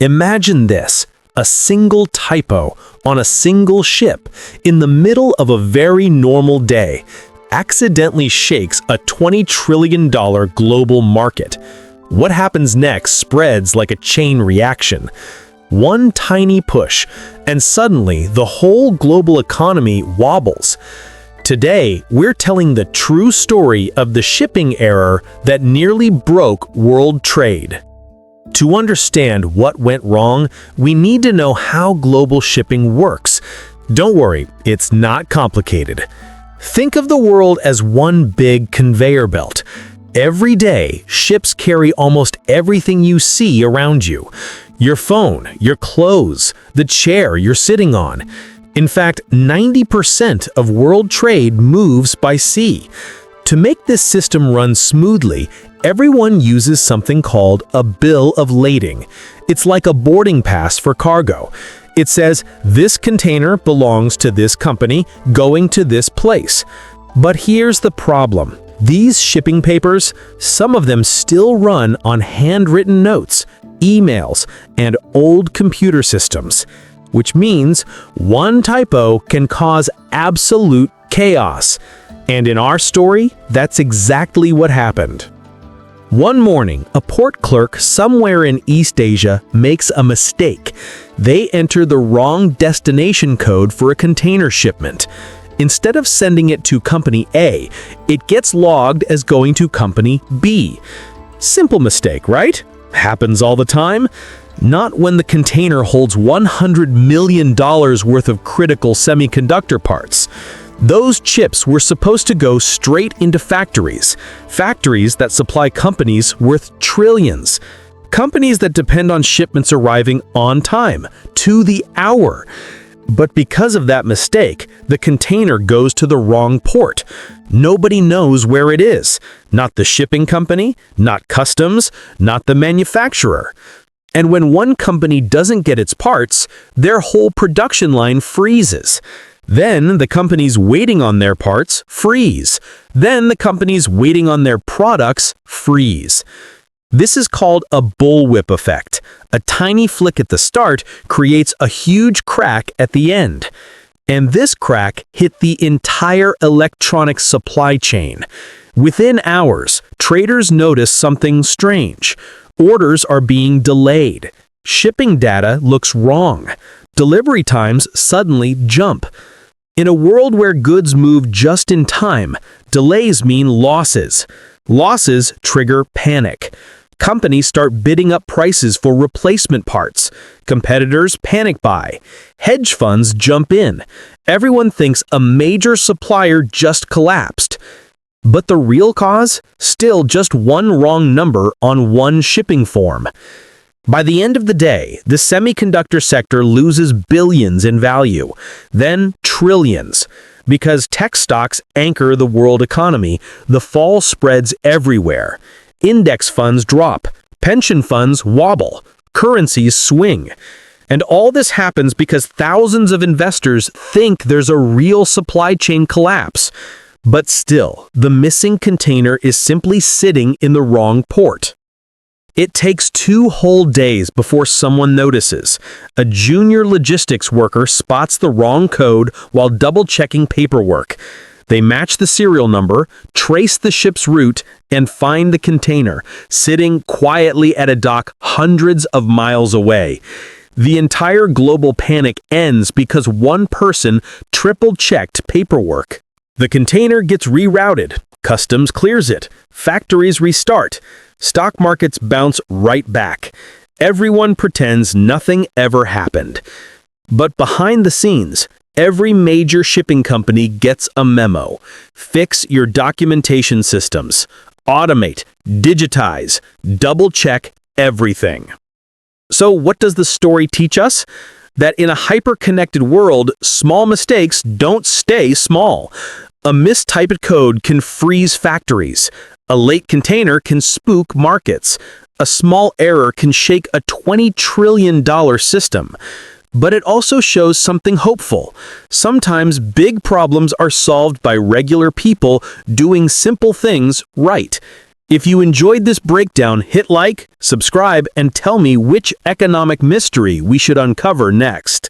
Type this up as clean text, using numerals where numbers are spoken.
Imagine this, a single typo on a single ship in the middle of a very normal day accidentally shakes a $20 trillion global market. What happens next spreads like a chain reaction. One tiny push, and suddenly the whole global economy wobbles. Today, we're telling the true story of the shipping error that nearly broke world trade. To understand what went wrong, we need to know how global shipping works. Don't worry, it's not complicated. Think of the world as one big conveyor belt. Every day, ships carry almost everything you see around you. Your phone, your clothes, the chair you're sitting on. In fact, 90% of world trade moves by sea. To make this system run smoothly, everyone uses something called a bill of lading. It's like a boarding pass for cargo. It says, this container belongs to this company going to this place. But here's the problem. These shipping papers, some of them still run on handwritten notes, emails, and old computer systems, which means one typo can cause absolute chaos. And in our story, that's exactly what happened. One morning, a port clerk somewhere in East Asia makes a mistake. They enter the wrong destination code for a container shipment. Instead of sending it to Company A, it gets logged as going to Company B. Simple mistake, right? Happens all the time. Not when the container holds $100 million worth of critical semiconductor parts. Those chips were supposed to go straight into factories that supply companies worth trillions. Companies that depend on shipments arriving on time, to the hour. But because of that mistake, the container goes to the wrong port. Nobody knows where it is. Not the shipping company, not customs, not the manufacturer. And when one company doesn't get its parts, their whole production line freezes. Then the companies waiting on their parts freeze. Then the companies waiting on their products freeze. This is called a bullwhip effect. A tiny flick at the start creates a huge crack at the end. And this crack hit the entire electronic supply chain. Within hours, traders notice something strange. Orders are being delayed. Shipping data looks wrong. Delivery times suddenly jump. In a world where goods move just in time, delays mean losses. Losses trigger panic. Companies start bidding up prices for replacement parts. Competitors panic buy. Hedge funds jump in. Everyone thinks a major supplier just collapsed. But the real cause? Still just one wrong number on one shipping form. By the end of the day, the semiconductor sector loses billions in value, then trillions. Because tech stocks anchor the world economy, the fall spreads everywhere. Index funds drop, pension funds wobble, currencies swing. And all this happens because thousands of investors think there's a real supply chain collapse. But still, the missing container is simply sitting in the wrong port. It takes 2 whole days before someone notices. A junior logistics worker spots the wrong code while double-checking paperwork. They match the serial number, trace the ship's route, and find the container, sitting quietly at a dock hundreds of miles away. The entire global panic ends because one person triple-checked paperwork. The container gets rerouted, customs clears it, factories restart, stock markets bounce right back. Everyone pretends nothing ever happened. But behind the scenes, every major shipping company gets a memo. Fix your documentation systems. Automate, digitize, double-check everything. So what does the story teach us? That in a hyper-connected world, small mistakes don't stay small. A mistyped code can freeze factories. A late container can spook markets. A small error can shake a $20 trillion system. But it also shows something hopeful. Sometimes big problems are solved by regular people doing simple things right. If you enjoyed this breakdown, hit like, subscribe, and tell me which economic mystery we should uncover next.